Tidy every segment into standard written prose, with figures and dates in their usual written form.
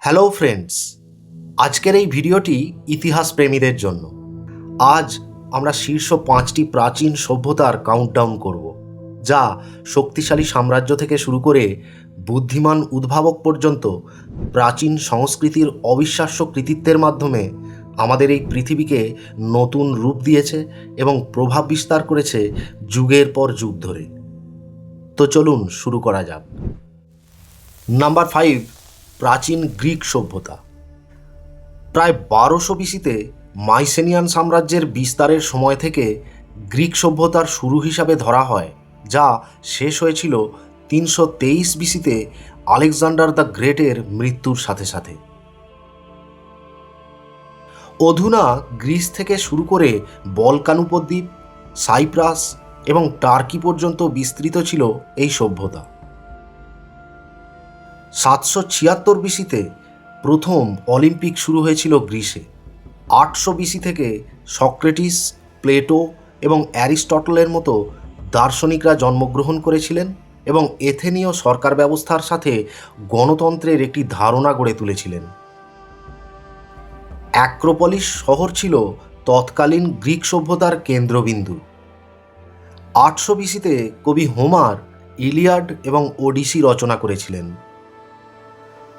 Hello friends, আজকের এই ভিডিওটি ইতিহাস প্রেমীদের জন্য। আজ আমরা শীর্ষ 5টি প্রাচীন সভ্যতার কাউন্টডাউন করব, যা শক্তিশালী সাম্রাজ্য থেকে শুরু করে বুদ্ধিমান উদ্ভাবক পর্যন্ত প্রাচীন সংস্কৃতির অবিশ্বাস্য কৃতিত্বের মাধ্যমে আমাদের এই পৃথিবীকে নতুন রূপ দিয়েছে এবং প্রভাব বিস্তার করেছে যুগের পর যুগ ধরে। তো চলুন শুরু করা যাক। নাম্বার 5, প্রাচীন গ্রিক সভ্যতা। প্রায় 1200 বিসিতে মাইসেনিয়ান সাম্রাজ্যের বিস্তারের সময় থেকে গ্রিক সভ্যতার শুরু হিসাবে ধরা হয়, যা শেষ হয়েছিল 323 বিসিতে আলেকজান্ডার দ্য গ্রেটের মৃত্যুর সাথে সাথে। অধুনা গ্রিস থেকে শুরু করে বলকান উপদ্বীপ, সাইপ্রাস এবং টার্কি পর্যন্ত বিস্তৃত ছিল এই সভ্যতা। 776 বিসিতে প্রথম অলিম্পিক শুরু হয়েছিল গ্রিসে। 800 বিসি থেকে সক্রেটিস, প্লেটো এবং অ্যারিস্টটলের মতো দার্শনিকরা জন্মগ্রহণ করেছিলেন এবং এথেনীয় সরকার ব্যবস্থার সাথে গণতন্ত্রের একটি ধারণা গড়ে তুলেছিলেন। অ্যাক্রোপলিস শহর ছিল তৎকালীন গ্রিক সভ্যতার কেন্দ্রবিন্দু। 800 বিসিতে কবি হোমার ইলিয়াড এবং ওডিসি রচনা করেছিলেন।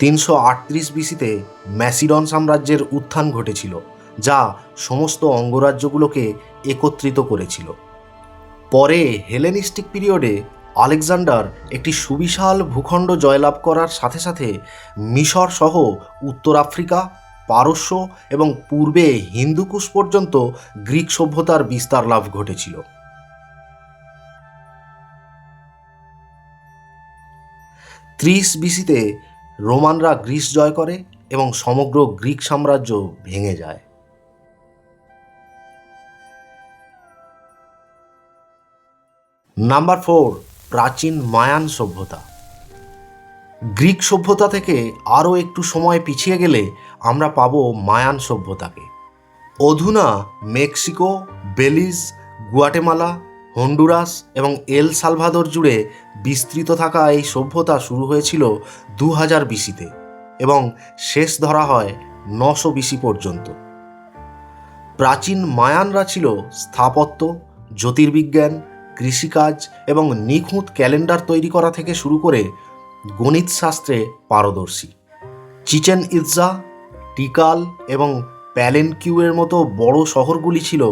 338 বিসিতে ম্যাসিডন সাম্রাজ্যের উত্থান ঘটেছিল, যা সমস্ত অঙ্গরাজ্যগুলোকে একত্রিত করেছিল। পরে হেলেনিস্টিক পিরিয়ডে আলেকজান্ডার একটি সুবিশাল ভূখণ্ড জয়লাভ করার সাথে সাথে মিশর সহ উত্তর আফ্রিকা, পারস্য এবং পূর্বে হিন্দুকুশ পর্যন্ত গ্রিক সভ্যতার বিস্তার লাভ ঘটেছিল। 30 বিসিতে রোমানরা গ্রিস জয় করে এবং সমগ্র গ্রিক সাম্রাজ্য ভেঙে যায়। নাম্বার 4, প্রাচীন মায়ান সভ্যতা। গ্রিক সভ্যতা থেকে আরও একটু সময় পিছিয়ে গেলে আমরা পাবো মায়ান সভ্যতাকে। অধুনা মেক্সিকো, বেলিজ, গুয়াটেমালা, হন্ডুরাস এবং এল সালভাদর জুড়ে বিস্তৃত থাকা এই সভ্যতা শুরু হয়েছিল 2000 বিসিতে এবং শেষ ধরা হয় 900 বিসি পর্যন্ত। প্রাচীন মায়ানরা ছিল স্থাপত্য, জ্যোতির্বিজ্ঞান, কৃষিকাজ এবং নিখুঁত ক্যালেন্ডার তৈরি করা থেকে শুরু করে গণিতশাস্ত্রে পারদর্শী। চিচেন ইৎজা, টিকাল এবং প্যালেনকিউয়ের মতো বড় শহরগুলি ছিল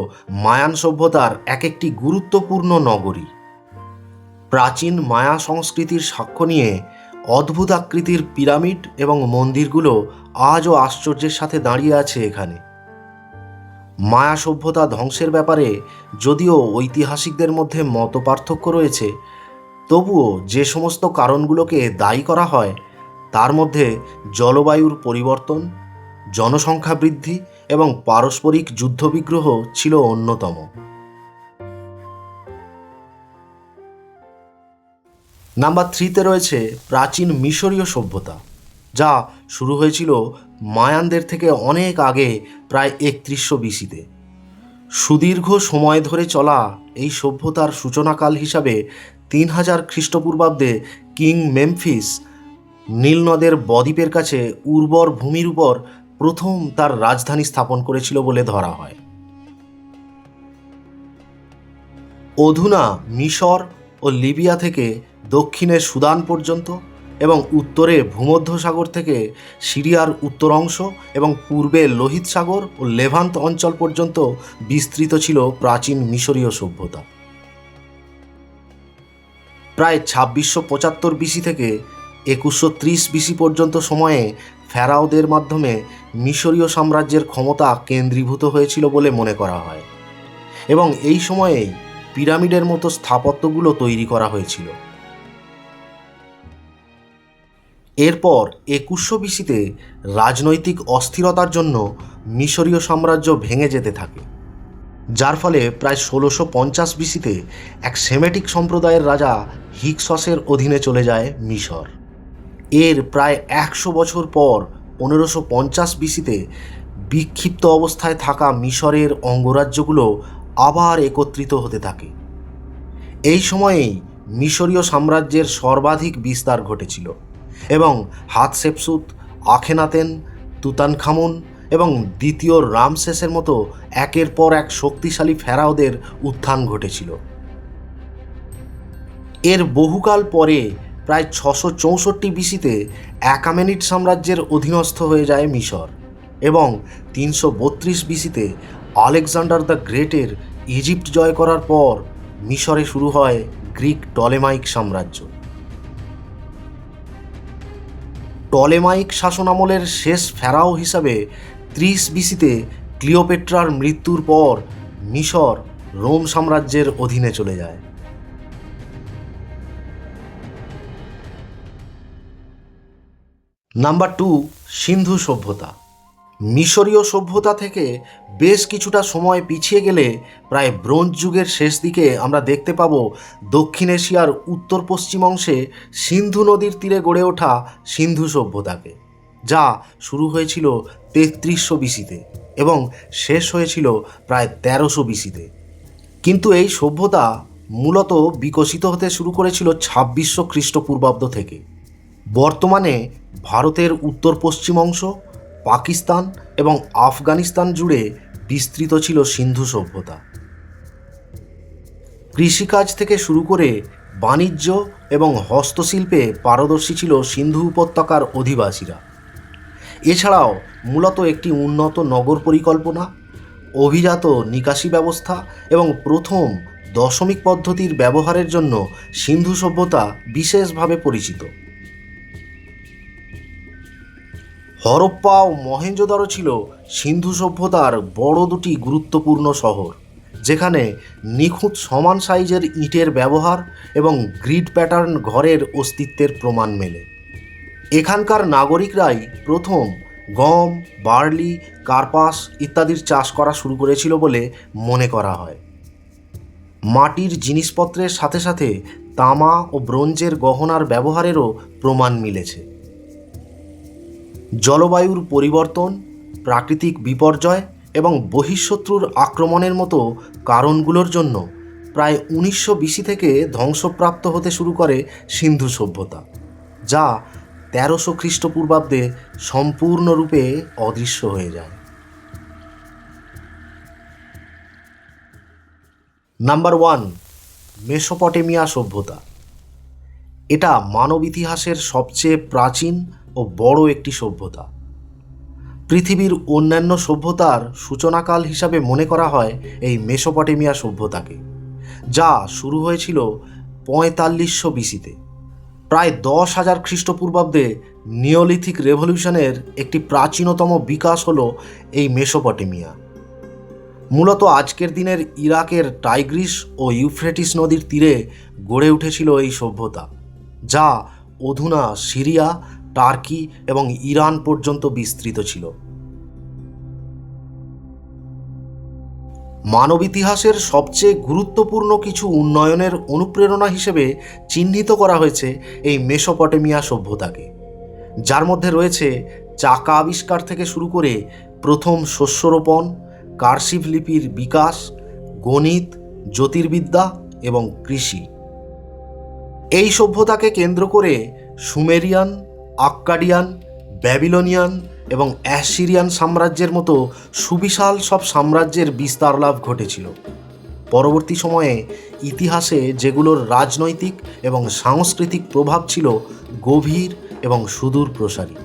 মায়ান সভ্যতার এক একটি গুরুত্বপূর্ণ নগরী। প্রাচীন মায়া সংস্কৃতির সাক্ষ্য নিয়ে অদ্ভুত আকৃতির পিরামিড এবং মন্দিরগুলো আজও আশ্চর্যের সাথে দাঁড়িয়ে আছে এখানে। মায়া সভ্যতা ধ্বংসের ব্যাপারে যদিও ঐতিহাসিকদের মধ্যে মতপার্থক্য রয়েছে, তবুও যে সমস্ত কারণগুলোকে দায়ী করা হয় তার মধ্যে জলবায়ুর পরিবর্তন, জনসংখ্যা বৃদ্ধি এবং পারস্পরিক যুদ্ধবিগ্রহ ছিল অন্যতম। নাম্বার 3তে রয়েছে প্রাচীন মিশরীয় সভ্যতা, যা শুরু হয়েছিল মায়ানদের থেকে অনেক আগে, প্রায় 3100 বিসিতে। সুদীর্ঘ সময় ধরে চলা এই সভ্যতার সূচনাকাল হিসাবে 3000 খ্রিস্টপূর্বাব্দে কিং মেমফিস নীল নদের বদ্বীপের কাছে উর্বর ভূমির উপর প্রথম তার রাজধানী স্থাপন করেছিল বলে ধরা হয়। অধুনা মিশর ও লিবিয়া থেকে দক্ষিণে সুদান পর্যন্ত এবং উত্তরে ভূমধ্যসাগর থেকে সিরিয়ার উত্তর অংশ এবং পূর্বে লোহিত সাগর ও লেভান্ত অঞ্চল পর্যন্ত বিস্তৃত ছিল প্রাচীন মিশরীয় সভ্যতা। প্রায় 2675 বিসি থেকে 2130 বিসি পর্যন্ত সময়ে ফেরাওদের মাধ্যমে মিশরীয় সাম্রাজ্যের ক্ষমতা কেন্দ্রীভূত হয়েছিল বলে মনে করা হয় এবং এই সময়েই পিরামিডের মতো স্থাপত্যগুলো তৈরি করা হয়েছিল। এরপর 2100 বিসিতে রাজনৈতিক অস্থিরতার জন্য মিশরীয় সাম্রাজ্য ভেঙে যেতে থাকে, যার ফলে প্রায় 1650 বিসিতে এক সেমেটিক সম্প্রদায়ের রাজা হিকসসের অধীনে চলে যায় মিশর। এর প্রায় 100 বছর পর 1550 বিসিতে বিক্ষিপ্ত অবস্থায় থাকা মিশরের অঙ্গরাজ্যগুলো আবার একত্রিত হতে থাকে। এই সময়েই মিশরীয় সাম্রাজ্যের সর্বাধিক বিস্তার ঘটেছিল এবং হাতশেপসুত, আখেনাতেন, তুতানখামুন এবং দ্বিতীয় রামসেসের মতো একের পর এক শক্তিশালী ফেরাওদের উত্থান ঘটেছিল। এর বহুকাল পরে প্রায় 664 বিসিতে অ্যাকামেনিড সাম্রাজ্যের অধীনস্থ হয়ে যায় মিশর এবং 332 বিসিতে আলেকজান্ডার দ্য গ্রেটের ইজিপ্ট জয় করার পর মিশরে শুরু হয় গ্রিক টলেমাইক সাম্রাজ্য। টলেমাইক শাসনামলের শেষ ফেরাও হিসাবে 30 বিসিতে ক্লিওপেট্রার মৃত্যুর পর মিশর রোম সাম্রাজ্যের অধীনে চলে যায়। নাম্বার 2, সিন্ধু সভ্যতা। মিশরীয় সভ্যতা থেকে বেশ কিছুটা সময় পিছিয়ে গেলে প্রায় ব্রোঞ্জ যুগের শেষ দিকে আমরা দেখতে পাব দক্ষিণ এশিয়ার উত্তর পশ্চিম অংশে সিন্ধু নদীর তীরে গড়ে ওঠা সিন্ধু সভ্যতাকে, যা শুরু হয়েছিল 3300 বিসিতে এবং শেষ হয়েছিল প্রায় 1300 বিসিতে। কিন্তু এই সভ্যতা মূলত বিকশিত হতে শুরু করেছিল 2600 খ্রিস্টপূর্বাব্দ থেকে। বর্তমানে ভারতের উত্তর পশ্চিম অংশ, পাকিস্তান এবং আফগানিস্তান জুড়ে বিস্তৃত ছিল সিন্ধু সভ্যতা। কৃষিকাজ থেকে শুরু করে বাণিজ্য এবং হস্তশিল্পে পারদর্শী ছিল সিন্ধু উপত্যকার অধিবাসীরা। এছাড়াও মূলত একটি উন্নত নগর পরিকল্পনা, অভিজাত নিকাশি ব্যবস্থা এবং প্রথম দশমিক পদ্ধতির ব্যবহারের জন্য সিন্ধু সভ্যতা বিশেষভাবে পরিচিত। হরপ্পা ও মহেঞ্জোদারো ছিল সিন্ধু সভ্যতার বড় দুটি গুরুত্বপূর্ণ শহর, যেখানে নিখুঁত সমান সাইজের ইটের ব্যবহার এবং গ্রিড প্যাটার্ন ঘরের অস্তিত্বের প্রমাণ মেলে। এখানকার নাগরিকরাই প্রথম গম, বার্লি, কার্পাস ইত্যাদির চাষ করা শুরু করেছিল বলে মনে করা হয়। মাটির জিনিসপত্রের সাথে সাথে তামা ও ব্রোঞ্জের গহনার ব্যবহারেরও প্রমাণ মিলেছে। জলবায়ুর পরিবর্তন, প্রাকৃতিক বিপর্যয় এবং বহিঃশত্রুর আক্রমণের মতো কারণগুলোর জন্য প্রায় 1900 বিসি থেকে ধ্বংসপ্রাপ্ত হতে শুরু করে সিন্ধু সভ্যতা, যা 1300 খ্রিস্টপূর্বাব্দে সম্পূর্ণরূপে অদৃশ্য হয়ে যায়। নাম্বার 1, মেসোপটেমিয়া সভ্যতা। এটা মানব ইতিহাসের সবচেয়ে প্রাচীন ও বড় একটি সভ্যতা। পৃথিবীর অন্যান্য সভ্যতার সূচনাকাল হিসাবে মনে করা হয় এই মেসোপটেমিয়া সভ্যতাকে, যা শুরু হয়েছিল 4500 বিসিতে। প্রায় 10,000 খ্রিস্টপূর্বাব্দে নিওলিথিক রেভলিউশনের একটি প্রাচীনতম বিকাশ হলো এই মেসোপটেমিয়া। মূলত আজকের দিনের ইরাকের টাইগ্রিস ও ইউফ্রেটিস নদীর তীরে গড়ে উঠেছিল এই সভ্যতা, যা অধুনা সিরিয়া, টার্কি এবং ইরান পর্যন্ত বিস্তৃত ছিল। মানব ইতিহাসের সবচেয়ে গুরুত্বপূর্ণ কিছু উন্নয়নের অনুপ্রেরণা হিসেবে চিহ্নিত করা হয়েছে এই মেসোপটেমিয়া সভ্যতাকে, যার মধ্যে রয়েছে চাকা আবিষ্কার থেকে শুরু করে প্রথম শস্য রোপণ, কার্সিভ লিপির বিকাশ, গণিত, জ্যোতির্বিদ্যা এবং কৃষি। এই সভ্যতাকে কেন্দ্র করে সুমেরিয়ান, আক্কাডিয়ান, ব্যাবিলনিয়ান এবং অ্যাসিরিয়ান সাম্রাজ্যের মতো সুবিশাল সব সাম্রাজ্যের বিস্তার লাভ ঘটেছিল। পরবর্তী সময়ে ইতিহাসে যেগুলোর রাজনৈতিক এবং সাংস্কৃতিক প্রভাব ছিল গভীর এবং সুদূর প্রসারী।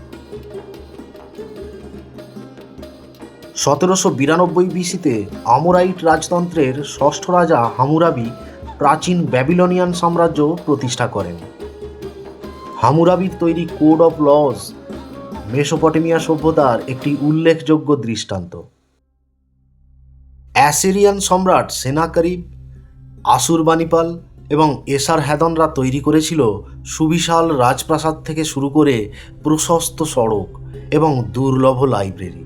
1792 বিসিতে আমোরাইট রাজতন্ত্রের ষষ্ঠ রাজা হামুরাবি প্রাচীন ব্যাবিলনিয়ান সাম্রাজ্য প্রতিষ্ঠা করেন। হামুরাবির তৈরি কোড অফ লজ মেসোপটেমিয়া সভ্যতার একটি উল্লেখযোগ্য দৃষ্টান্ত। অ্যাসিরিয়ান সম্রাট সেনাকারিব, আসুরবানিপাল এবং এসারহাদ্দনরা তৈরি করেছিল সুবিশাল রাজপ্রাসাদ থেকে শুরু করে প্রশস্ত সড়ক এবং দুর্লভ লাইব্রেরি।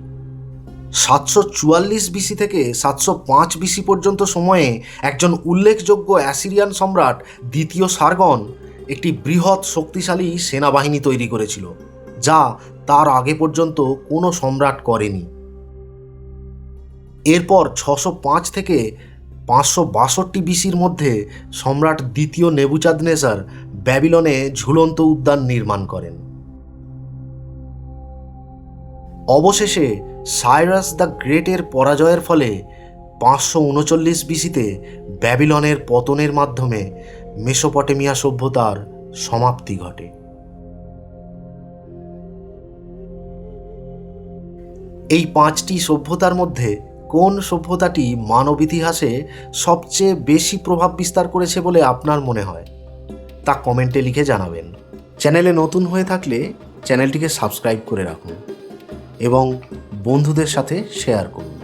744 বিসি থেকে 705 বিসি পর্যন্ত সময়ে একজন উল্লেখযোগ্য অ্যাসিরিয়ান সম্রাট দ্বিতীয় সার্গন একটি বৃহৎ শক্তিশালী সেনাবাহিনী তৈরি করেছিল, যা তার আগে পর্যন্ত কোনো সম্রাট করেনি। এরপর 605 থেকে 562 বিসির মধ্যে সম্রাট দ্বিতীয় নেবুচাঁদনেজার ব্যাবিলনে ঝুলন্ত উদ্যান নির্মাণ করেন। অবশেষে সাইরাস দ্য গ্রেটের পরাজয়ের ফলে 539 বিসিতে ব্যাবিলনের পতনের মাধ্যমে মেসোপটেমিয়া সভ্যতার সমাপ্তি ঘটে। এই 5টি সভ্যতার মধ্যে কোন সভ্যতাটি মানব ইতিহাসে সবচেয়ে বেশি প্রভাব বিস্তার করেছে বলে আপনার মনে হয় তা কমেন্টে লিখে জানাবেন। চ্যানেলে নতুন হয়ে থাকলে চ্যানেলটিকে সাবস্ক্রাইব করে রাখুন এবং বন্ধুদের সাথে শেয়ার করুন।